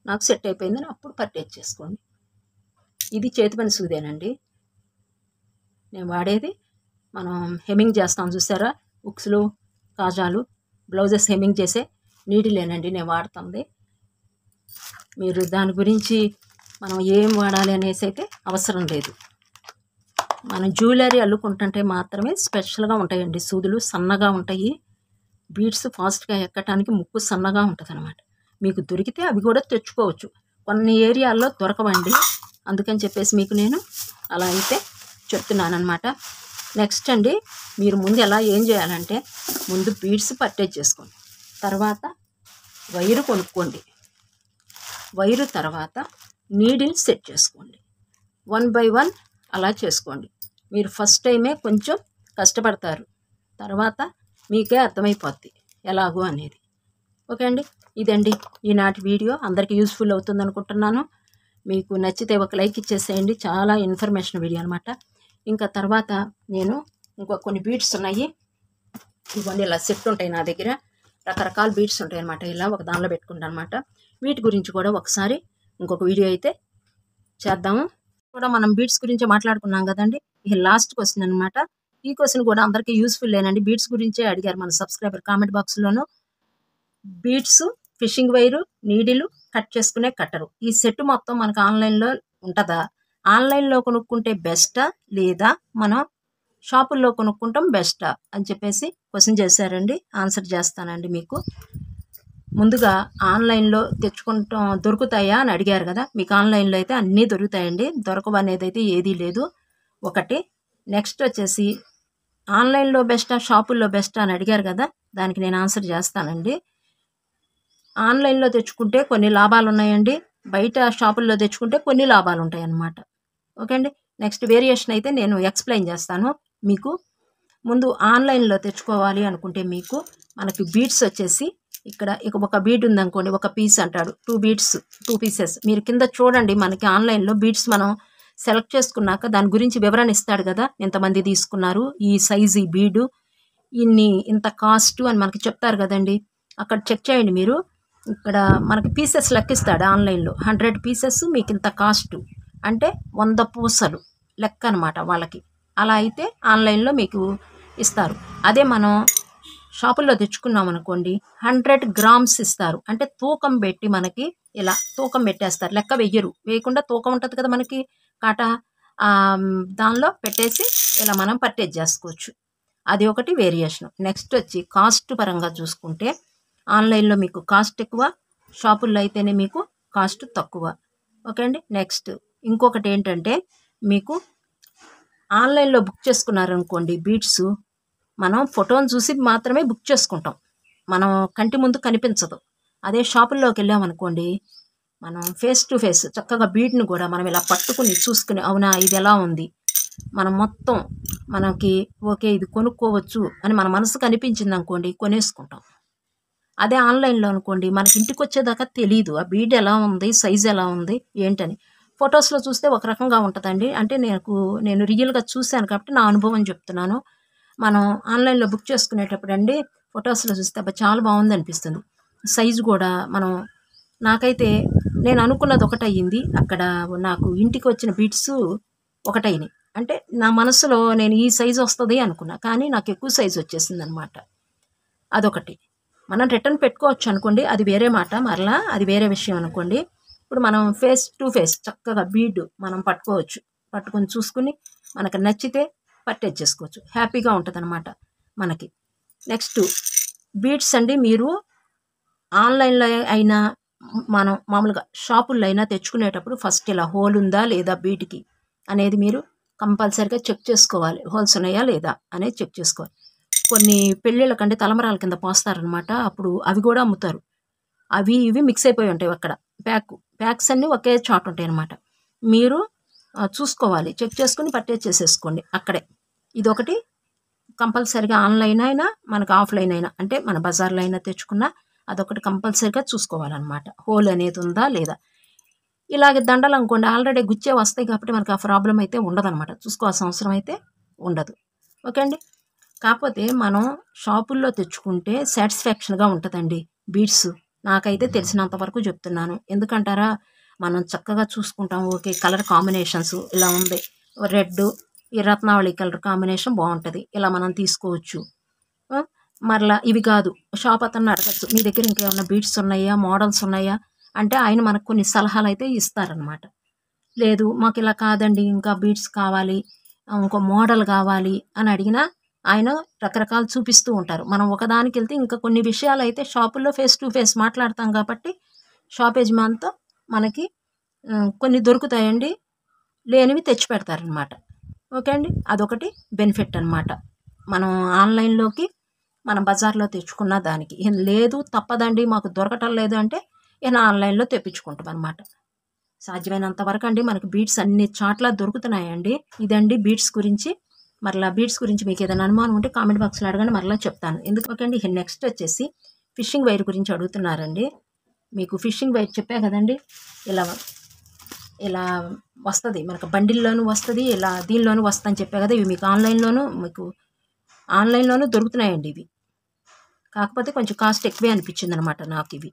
నాకు సెట్ అయిపోయిందని అప్పుడు పర్చేజ్ చేసుకోండి. ఇది చేతి పని సూదేనండి. నేను వాడేది మనం హెమ్మింగ్ చేస్తాం చూసారా, ఉక్సులు కాజాలు బ్లౌజెస్ హెమ్మింగ్ చేసే నీడిలేనండి నేను వాడుతుంది. మీరు దాని గురించి మనం ఏం వాడాలి అనేసి అయితే అవసరం లేదు. మనం జ్యువెలరీ అల్లుకుంటుంటే మాత్రమే స్పెషల్గా ఉంటాయండి. సూదులు సన్నగా ఉంటాయి, బీడ్స్ ఫాస్ట్గా ఎక్కటానికి ముక్కు సన్నగా ఉంటుంది అనమాట. మీకు దొరికితే అవి కూడా తెచ్చుకోవచ్చు. కొన్ని ఏరియాల్లో దొరకవండి, అందుకని చెప్పేసి మీకు నేను అలా అయితే చెప్తున్నాను అనమాట. నెక్స్ట్ అండి, మీరు ముందు ఏం చేయాలంటే, ముందు బీడ్స్ పర్చేజ్ చేసుకోండి, తర్వాత వైరు కొనుక్కోండి, వైరు తర్వాత నీడిల్ సెట్ చేసుకోండి. 1 by 1 అలా చేసుకోండి. మీరు ఫస్ట్ టైమే కొంచెం కష్టపడతారు, తర్వాత మీకే అర్థమైపోద్ది ఎలాగో అనేది. ఓకే అండి, ఇదండి ఈనాటి వీడియో. అందరికీ యూస్ఫుల్ అవుతుంది అనుకుంటున్నాను. మీకు నచ్చితే ఒక లైక్ ఇచ్చేసేయండి. చాలా ఇన్ఫర్మేషన్ వీడియో అనమాట. ఇంకా తర్వాత నేను కొన్ని బీడ్స్ ఉన్నాయి, ఇవన్నీ ఇలా సెట్ ఉంటాయి నా దగ్గర. రకరకాల బీడ్స్ ఉంటాయి అనమాట. ఇలా ఒక దానిలో పెట్టుకుంటాను అనమాట. వీటి గురించి కూడా ఒకసారి ఇంకొక వీడియో అయితే చేద్దాము. కూడా మనం బీడ్స్ గురించి మాట్లాడుకున్నాం కదండి. ఇది లాస్ట్ క్వశ్చన్ అనమాట. ఈ క్వశ్చన్ కూడా అందరికీ యూస్ఫుల్ లేనండి. బీడ్స్ గురించే అడిగారు మన సబ్స్క్రైబర్ కామెంట్ బాక్స్లోను. బీడ్స్, ఫిషింగ్ వైరు, నీడిలు, కట్ చేసుకునే కట్టరు, ఈ సెట్ మొత్తం మనకు ఆన్లైన్లో ఉంటుందా? ఆన్లైన్లో కొనుక్కుంటే బెస్టా లేదా మనం షాపుల్లో కొనుక్కుంటాం బెస్టా అని చెప్పేసి క్వశ్చన్ చేశారండి. ఆన్సర్ చేస్తానండి మీకు. ముందుగా ఆన్లైన్లో తెచ్చుకుంటాం దొరుకుతాయా అని అడిగారు కదా. మీకు ఆన్లైన్లో అయితే అన్నీ దొరుకుతాయండి, దొరకవు అనేది అయితే ఏదీ లేదు ఒకటి. నెక్స్ట్ వచ్చేసి ఆన్లైన్లో బెస్టా షాపుల్లో బెస్టా అని అడిగారు కదా, దానికి నేను ఆన్సర్ చేస్తానండి. ఆన్లైన్లో తెచ్చుకుంటే కొన్ని లాభాలు ఉన్నాయండి, బయట షాపుల్లో తెచ్చుకుంటే కొన్ని లాభాలు ఉంటాయి అన్నమాట. ఓకే అండి. నెక్స్ట్ వేరియేషన్ అయితే నేను ఎక్స్ప్లెయిన్ చేస్తాను మీకు. ముందు ఆన్లైన్లో తెచ్చుకోవాలి అనుకుంటే మీకు మనకి బీడ్స్ వచ్చేసి ఇక్కడ ఒక బీడ్ ఉందనుకోండి, ఒక పీస్ అంటాడు, 2 బీడ్స్ 2 పీసెస్. మీరు కింద చూడండి, మనకి ఆన్లైన్లో బీడ్స్ మనం సెలెక్ట్ చేసుకున్నాక దాని గురించి వివరణ ఇస్తాడు కదా, ఎంతమంది తీసుకున్నారు, ఈ సైజు, ఈ బీడు ఇంత కాస్ట్ అని మనకి చెప్తారు కదండి. అక్కడ చెక్ చేయండి మీరు. ఇక్కడ మనకి పీసెస్ లెక్కిస్తాడు ఆన్లైన్లో. 100 పీసెస్ మీకు ఇంత కాస్ట్, అంటే 100 పూసలు లెక్క అనమాట వాళ్ళకి. అలా అయితే ఆన్లైన్లో మీకు ఇస్తారు. అదే మనం షాపుల్లో తెచ్చుకున్నాం అనుకోండి 100 గ్రామ్స్ ఇస్తారు. అంటే తూకం పెట్టి మనకి ఇలా తూకం పెట్టేస్తారు. లెక్క వెయ్యరు, వేయకుండా తూకం ఉంటుంది కదా మనకి కాటా, దానిలో పెట్టేసి ఇలా మనం పర్చేజ్ చేసుకోవచ్చు. అది ఒకటి వేరియేషన్. నెక్స్ట్ వచ్చి కాస్ట్ పరంగా చూసుకుంటే ఆన్లైన్లో మీకు కాస్ట్ ఎక్కువ, షాపుల్లో అయితేనే మీకు కాస్ట్ తక్కువ. ఓకే అండి. నెక్స్ట్ ఇంకొకటి ఏంటంటే మీకు ఆన్లైన్లో బుక్ చేసుకున్నారనుకోండి బీడ్స్, మనం ఫోటోని చూసి మాత్రమే బుక్ చేసుకుంటాం, మనం కంటి ముందు కనిపించదు. అదే షాపుల్లోకి వెళ్ళామనుకోండి మనం ఫేస్ టు ఫేస్ చక్కగా బీడ్ని కూడా మనం ఇలా పట్టుకుని చూసుకుని అవునా ఇది ఎలా ఉంది, మనం మొత్తం మనకి ఓకే ఇది కొనుక్కోవచ్చు అని మన మనసుకు అనిపించింది అనుకోండి కొనేసుకుంటాం. అదే ఆన్లైన్లో అనుకోండి మనకి ఇంటికి వచ్చేదాకా తెలియదు ఆ బీడ్ ఎలా ఉంది, సైజ్ ఎలా ఉంది ఏంటని. ఫొటోస్లో చూస్తే ఒక రకంగా ఉంటుందండి. అంటే నేను రియల్గా చూశాను కాబట్టి నా అనుభవం చెప్తున్నాను. మనం ఆన్లైన్లో బుక్ చేసుకునేటప్పుడు అండి ఫొటోస్లో చూస్తే అబ్బా చాలా బాగుంది అనిపిస్తుంది. సైజు కూడా నాకైతే నేను అనుకున్నది ఒకటయ్యింది, అక్కడ నాకు ఇంటికి వచ్చిన బీడ్స్ ఒకటైనాయి. అంటే నా మనసులో నేను ఈ సైజు వస్తుంది అనుకున్నా, కానీ నాకు ఎక్కువ సైజు వచ్చేసింది అనమాట. అదొకటి. మనం రిటర్న్ పెట్టుకోవచ్చు అనుకోండి, అది వేరే మాట, మరలా అది వేరే విషయం అనుకోండి. ఇప్పుడు మనం ఫేస్ టు ఫేస్ చక్కగా బీడ్ మనం పట్టుకోవచ్చు, పట్టుకొని చూసుకుని మనకు నచ్చితే పర్చేజ్ చేసుకోవచ్చు, హ్యాపీగా ఉంటుంది అనమాట మనకి. నెక్స్ట్ బీడ్స్ అండి మీరు ఆన్లైన్లో అయినా మనం మామూలుగా షాపుల్లో అయినా తెచ్చుకునేటప్పుడు ఫస్ట్ ఇలా హోల్ ఉందా లేదా బీడ్కి అనేది మీరు కంపల్సరీగా చెక్ చేసుకోవాలి. హోల్స్ ఉన్నాయా లేదా అనేది చెక్ చేసుకోవాలి. కొన్ని పెళ్ళిళ్ళకంటే తలమరాల కింద పోస్తారనమాట, అప్పుడు అవి కూడా అమ్ముతారు. అవి ఇవి మిక్స్ అయిపోయి ఉంటాయి అక్కడ. ప్యాక్స్ అన్నీ ఒకే చాట్ ఉంటాయి అనమాట. మీరు చూసుకోవాలి, చెక్ చేసుకుని పర్చేజ్ చేసేసుకోండి అక్కడే. ఇదొకటి కంపల్సరీగా ఆన్లైన్ అయినా మనకు ఆఫ్లైన్ అయినా, అంటే మన బజార్లో అయినా తెచ్చుకున్నా అదొకటి కంపల్సరీగా చూసుకోవాలన్నమాట, హోల్ అనేది ఉందా లేదా. ఇలాగే దండలు అనుకోండి ఆల్రెడీ గుచ్చే వస్తాయి కాబట్టి మనకు ఆ ప్రాబ్లం అయితే ఉండదన్నమాట, చూసుకోవాల్సిన అవసరం అయితే ఉండదు. ఓకే అండి. కాకపోతే మనం షాపుల్లో తెచ్చుకుంటే సాటిస్ఫాక్షన్గా ఉంటుందండి బీడ్స్, నాకైతే తెలిసినంత వరకు చెప్తున్నాను. ఎందుకంటారా, మనం చక్కగా చూసుకుంటాం, ఓకే కలర్ కాంబినేషన్స్ ఇలా ఉంది, రెడ్ ఈ రత్నావళి కలర్ కాంబినేషన్ బాగుంటుంది, ఇలా మనం తీసుకోవచ్చు. మరలా ఇవి కాదు, షాప్ అతన్ని అడగచ్చు మీ దగ్గర ఇంకేమైనా బీడ్స్ ఉన్నాయా, మోడల్స్ ఉన్నాయా అంటే ఆయన మనకు కొన్ని సలహాలు అయితే ఇస్తారనమాట. లేదు మాకు ఇలా కాదండి ఇంకా బీడ్స్ కావాలి, ఇంకో మోడల్ కావాలి అని అడిగినా ఆయన రకరకాలు చూపిస్తూ ఉంటారు. మనం ఒకదానికి వెళ్తే ఇంకా కొన్ని విషయాలు అయితే షాపుల్లో ఫేస్ టు ఫేస్ మాట్లాడతాం కాబట్టి షాప్ యజమానితో మనకి కొన్ని దొరుకుతాయండి, లేనివి తెచ్చి పెడతారనమాట. ఓకే అండి. అదొకటి బెనిఫిట్ అనమాట మనం ఆన్లైన్లోకి మనం బజార్లో తెచ్చుకున్న దానికి. లేదు తప్పదండి మాకు దొరకటం లేదు అంటే నేను ఆన్లైన్లో తెప్పించుకుంటాం అనమాట. సాధ్యమైనంత వరకు అండి మనకి బీడ్స్ అన్ని చాట్ల దొరుకుతున్నాయండి. ఇదండి బీడ్స్ గురించి. మరలా బీడ్స్ గురించి మీకు ఏదైనా అనుమానం ఉంటే కామెంట్ బాక్స్లో అడగండి, మరలా చెప్తాను. ఎందుకంటే అండి నెక్స్ట్ వచ్చేసి ఫిషింగ్ వైర్ గురించి అడుగుతున్నారండి. మీకు ఫిషింగ్ వైర్ చెప్పా కదండి, ఇలా వస్తుంది మనకు బండిల్లోనూ వస్తుంది, ఇలా దీనిలోనూ వస్తుంది అని చెప్పా కదా. ఇవి మీకు ఆన్లైన్లోనూ దొరుకుతున్నాయండి ఇవి. కాకపోతే కొంచెం కాస్ట్ ఎక్కువే అనిపించింది అనమాట నాకు ఇవి.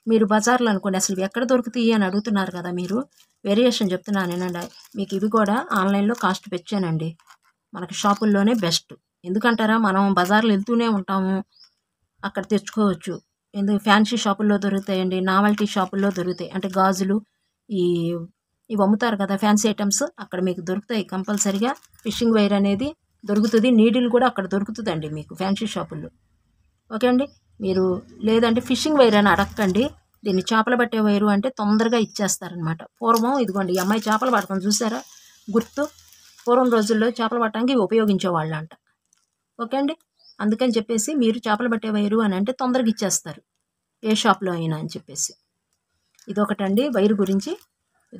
మీరు బజార్లో అనుకోండి అసలు ఎక్కడ దొరుకుతాయి అని అడుగుతున్నారు కదా మీరు, వేరియేషన్ చెప్తున్నాను ఏనండి. మీకు ఇవి కూడా ఆన్లైన్లో కాస్ట్ పెంచానండి, మనకి షాపుల్లోనే బెస్ట్. ఎందుకంటారా, మనం బజార్లో వెళ్తూనే ఉంటాము, అక్కడ తెచ్చుకోవచ్చు. ఎందుకు ఫ్యాన్సీ షాపుల్లో దొరుకుతాయండి, నావల్టీ షాపుల్లో దొరుకుతాయి, అంటే గాజులు ఇవి అమ్ముతారు కదా ఫ్యాన్సీ ఐటమ్స్, అక్కడ మీకు దొరుకుతాయి కంపల్సరీగా. ఫిషింగ్ వైర్ అనేది దొరుకుతుంది, నీడిల్ కూడా అక్కడ దొరుకుతుందండి మీకు ఫ్యాన్సీ షాపుల్లో. ఓకే అండి. మీరు లేదంటే ఫిషింగ్ వైర్ అని అడగండి, దీన్ని చేపలు పట్టే వైరు అంటే తొందరగా ఇచ్చేస్తారనమాట. పూర్వం ఇదిగోండి ఈ అమ్మాయి చేపలు పడతాం చూసారా, గుర్తు, పూర్వం రోజుల్లో చేపలు పట్టడానికి ఉపయోగించేవాళ్ళు అంట. ఓకే అండి. అందుకని చెప్పేసి మీరు చేపలు పట్టే వైరు అని అంటే తొందరగా ఇచ్చేస్తారు ఏ షాప్లో అయినా అని చెప్పేసి. ఇదొకటండి వైరు గురించి.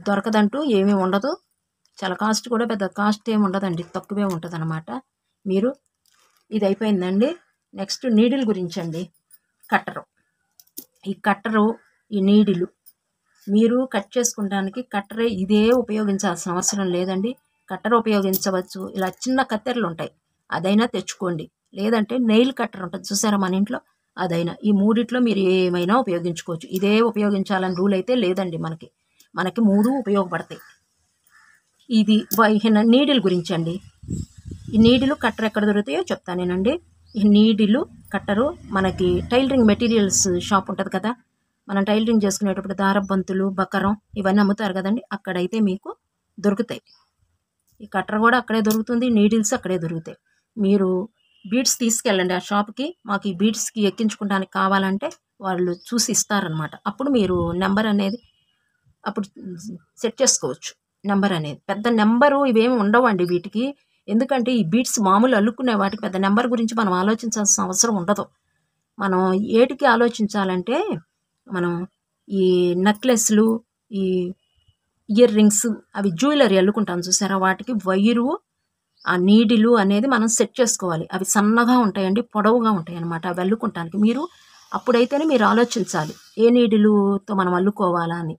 దొరకదంటూ ఏమీ ఉండదు, చాలా కాస్ట్ కూడా పెద్ద కాస్ట్ ఏమి ఉండదండి, తక్కువే ఉంటుంది అనమాట. మీరు ఇది అయిపోయిందండి. నెక్స్ట్ నీడిల్ గురించి అండి. ఈ కట్టరు ఈ నీడిలు మీరు కట్ చేసుకోవడానికి కట్టరే ఇదే ఉపయోగించాల్సిన అవసరం లేదండి. కట్టర్ ఉపయోగించవచ్చు, ఇలా చిన్న కత్తెరలు ఉంటాయి అదైనా తెచ్చుకోండి. లేదంటే నెయిల్ కట్టర్ ఉంటుంది చూసారా మన ఇంట్లో, అదైనా. ఈ మూడిట్లో మీరు ఏమైనా ఉపయోగించుకోవచ్చు. ఇదే ఉపయోగించాలని రూల్ అయితే లేదండి మనకి. మనకి 3 ఉపయోగపడతాయి. ఇది నీడిల్ గురించండి. ఈ నీడిలు, కట్టర్ ఎక్కడ దొరుకుతాయో చెప్తానేనండి. ఈ నీడిలు, కట్టరు మనకి టైలరింగ్ మెటీరియల్స్ షాప్ ఉంటుంది కదా, మనం టైలరింగ్ చేసుకునేటప్పుడు దారబంతులు, బకరం ఇవన్నీ అమ్ముతారు కదండి, అక్కడైతే మీకు దొరుకుతాయి. ఈ కట్టర్ కూడా అక్కడే దొరుకుతుంది, నీడిల్స్ అక్కడే దొరుకుతాయి. మీరు బీడ్స్ తీసుకెళ్ళండి ఆ షాప్కి, మాకు ఈ బీడ్స్కి ఎక్కించుకోవడానికి కావాలంటే వాళ్ళు చూసి ఇస్తారనమాట. అప్పుడు మీరు నెంబర్ అనేది అప్పుడు సెట్ చేసుకోవచ్చు. నెంబర్ అనేది పెద్ద నెంబరు ఇవేమి ఉండవండి వీటికి. ఎందుకంటే ఈ బీడ్స్ మామూలు అల్లుకునే వాటికి పెద్ద నెంబర్ గురించి మనం ఆలోచించాల్సిన అవసరం ఉండదు. మనం ఏటికి ఆలోచించాలంటే, మనం ఈ నెక్లెస్లు, ఈ ఇయర్ రింగ్స్, అవి జ్యువెలరీ అల్లుకుంటాం చూసారా, వాటికి వైరు, ఆ నీడిలు అనేది మనం సెట్ చేసుకోవాలి. అవి సన్నగా ఉంటాయండి, పొడవుగా ఉంటాయి అన్నమాట. అవి అల్లుకుంటానికి మీరు అప్పుడైతేనే మీరు ఆలోచించాలి ఏ నీడిలుతో మనం అల్లుకోవాలా అని.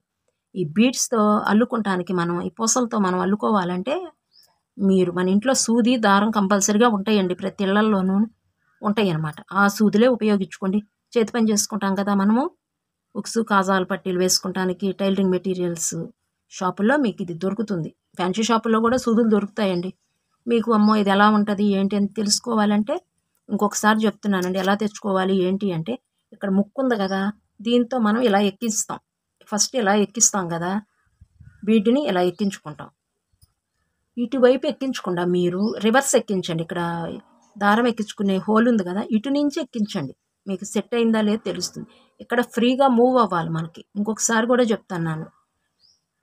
ఈ బీడ్స్తో అల్లుకుంటానికి మనం ఈ పూసలతో మనం అల్లుకోవాలంటే మీరు మన ఇంట్లో సూది, దారం కంపల్సరీగా ఉంటాయండి, ప్రతి ఇళ్లల్లోనూ ఉంటాయి అన్నమాట. ఆ సూదులే ఉపయోగించుకోండి. చేతి పని చేసుకుంటాం కదా మనము, ఉక్సు, కాజాలు, పట్టీలు వేసుకుంటానికి టైలరింగ్ మెటీరియల్స్ షాపుల్లో మీకు ఇది దొరుకుతుంది. ఫ్యాన్సీ షాపుల్లో కూడా సూదులు దొరుకుతాయండి. మీకు అమ్మో ఇది ఎలా ఉంటుంది ఏంటి అని తెలుసుకోవాలంటే ఇంకొకసారి చెప్తున్నానండి ఎలా తెచ్చుకోవాలి ఏంటి అంటే, ఇక్కడ ముక్కు ఉంది కదా, దీంతో మనం ఇలా ఎక్కిస్తాం. ఫస్ట్ ఇలా ఎక్కిస్తాం కదా, బీడ్ని ఇలా ఎక్కించుకుంటాం. ఇటువైపు ఎక్కించకుండా మీరు రివర్స్ ఎక్కించండి. ఇక్కడ దారం ఎక్కించుకునే హోల్ ఉంది కదా, ఇటు నుంచి ఎక్కించండి. మీకు సెట్ అయిందా లేదో తెలుస్తుంది. ఇక్కడ ఫ్రీగా మూవ్ అవ్వాలి మనకి. ఇంకొకసారి కూడా చెప్తున్నాను,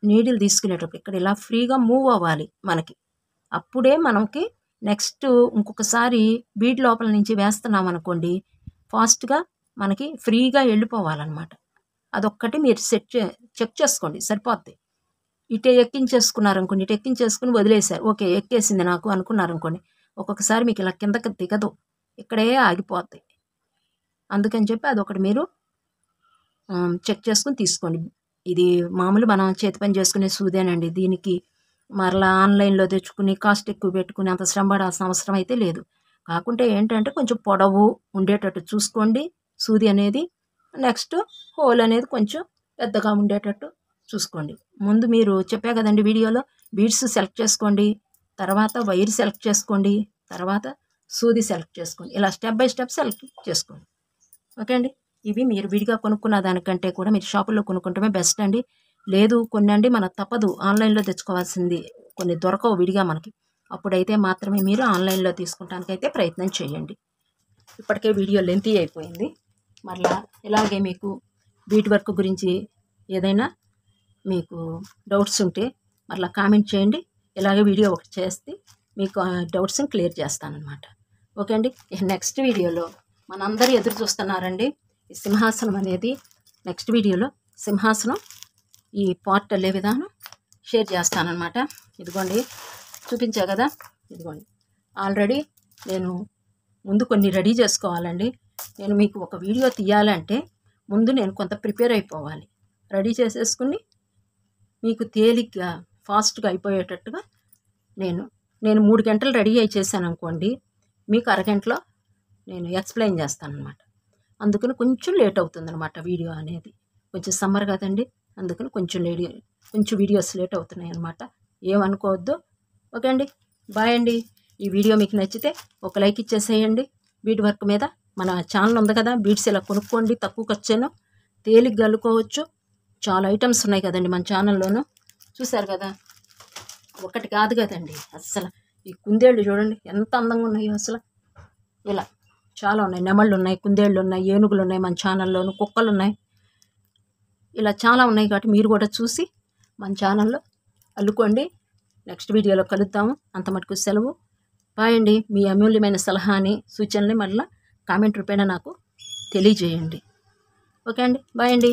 నీడిల్ తీసుకునేటప్పుడు ఇక్కడ ఇలా ఫ్రీగా మూవ్ అవ్వాలి మనకి. అప్పుడే మనకి నెక్స్ట్ ఇంకొకసారి బీడ్ లోపల నుంచి వేస్తున్నాం అనుకోండి, ఫాస్ట్గా మనకి ఫ్రీగా వెళ్ళిపోవాలన్నమాట. అదొక్కటి మీరు చెక్ చేసుకోండి, సరిపోద్ది. ఇటే ఎక్కించేసుకున్నారనుకోండి, ఇటు ఎక్కించేసుకుని వదిలేశారు, ఓకే ఎక్కేసింది నాకు అనుకున్నారనుకోండి, ఒక్కొక్కసారి మీకు ఇలా కిందకి దిగదు, ఇక్కడే ఆగిపోద్ది. అందుకని చెప్పి అదొకటి మీరు చెక్ చేసుకుని తీసుకోండి. ఇది మామూలు మనం చేతి పని చేసుకునే సూదేనండి. దీనికి మరలా ఆన్లైన్లో తెచ్చుకుని కాస్ట్ ఎక్కువ పెట్టుకుని అంత శ్రమ పడాల్సిన అవసరం అయితే లేదు. కాకుంటే ఏంటంటే కొంచెం పొడవు ఉండేటట్టు చూసుకోండి సూది అనేది. నెక్స్ట్ హోల్ అనేది కొంచెం పెద్దగా ఉండేటట్టు చూసుకోండి. ముందు మీరు చెప్పా కదండి వీడియోలో, బీడ్స్ సెలెక్ట్ చేసుకోండి, తర్వాత వైర్ సెలెక్ట్ చేసుకోండి, తర్వాత సూది సెలెక్ట్ చేసుకోండి. ఇలా స్టెప్ బై స్టెప్ సెలెక్ట్ చేసుకోండి. ఓకే అండి. ఇవి మీరు విడిగా కొనుక్కున్న దానికంటే కూడా మీరు షాపుల్లో కొనుక్కుంటమే బెస్ట్ అండి. లేదు కొన్ని అండి మనకు తప్పదు, ఆన్లైన్లో తెచ్చుకోవాల్సింది, కొన్ని దొరకవు విడిగా మనకి. అప్పుడైతే మాత్రమే మీరు ఆన్లైన్లో తీసుకుంటానికైతే ప్రయత్నం చేయండి. ఇప్పటికే వీడియో లెంతీ అయిపోయింది. మరలా ఇలాగే మీకు బీట్ వర్క్ గురించి ఏదైనా మీకు డౌట్స్ ఉంటే మరలా కామెంట్ చేయండి. ఇలాగే వీడియో ఒకటి చేస్తే మీకు ఆ డౌట్స్ని క్లియర్ చేస్తానన్నమాట. ఓకే అండి. నెక్స్ట్ వీడియోలో మనందరూ ఎదురు చూస్తున్నారండి ఈ సింహాసనం అనేది. నెక్స్ట్ వీడియోలో సింహాసనం ఈ పార్ట్ అల్లే విధానం షేర్ చేస్తానన్నమాట. ఇదిగోండి చూపించా కదా, ఇదిగోండి ఆల్రెడీ నేను ముందు కొన్ని రెడీ చేసుకోవాలండి. నేను మీకు ఒక వీడియో తీయాలంటే ముందు నేను కొంత ప్రిపేర్ అయిపోవాలి. రెడీ చేసేసుకుని మీకు తేలిగ్గా ఫాస్ట్గా అయిపోయేటట్టుగా నేను 3 గంటలు రెడీ అయి చేశాను అనుకోండి, మీకు అరగంటలో నేను ఎక్స్ప్లెయిన్ చేస్తానన్నమాట. అందుకని కొంచెం లేట్ అవుతుందన్నమాట వీడియో అనేది. కొంచెం సమ్మర్ కదండి, అందుకని కొంచెం వీడియోస్ లేట్ అవుతున్నాయి అన్నమాట. ఏమనుకోవద్దు. ఓకే అండి. బాయ్ అండి. ఈ వీడియో మీకు నచ్చితే ఒక లైక్ ఇచ్చేసేయండి. బీడ్ వర్క్ మీద మన ఛానల్ ఉంది కదా, బీడ్స్ ఇలా కొనుక్కోండి, తక్కువ ఖర్చును తేలిగ్గా అల్లుకోవచ్చు. చాలా ఐటమ్స్ ఉన్నాయి కదండి మన ఛానల్లోనూ, చూసారు కదా, ఒకటి కాదు కదండి అస్సలు. ఈ కుందేళ్ళు చూడండి ఎంత అందంగా ఉన్నాయో అసలు. ఇలా చాలా ఉన్నాయి, నెమళ్ళు ఉన్నాయి, కుందేళ్ళు ఉన్నాయి, ఏనుగులు ఉన్నాయి మన ఛానల్లోనూ, కుక్కలు ఉన్నాయి, ఇలా చాలా ఉన్నాయి. కాబట్టి మీరు కూడా చూసి మన ఛానల్లో అల్లుకోండి. నెక్స్ట్ వీడియోలో కలుద్దాము. అంత మటుకు సెలవు. బాయ్ అండి. మీ అమూల్యమైన సలహాని సూచనని మళ్ళీ కామెంట్ రూపేణ నాకు తెలియజేయండి. ఓకే అండి. బాయ్ అండి.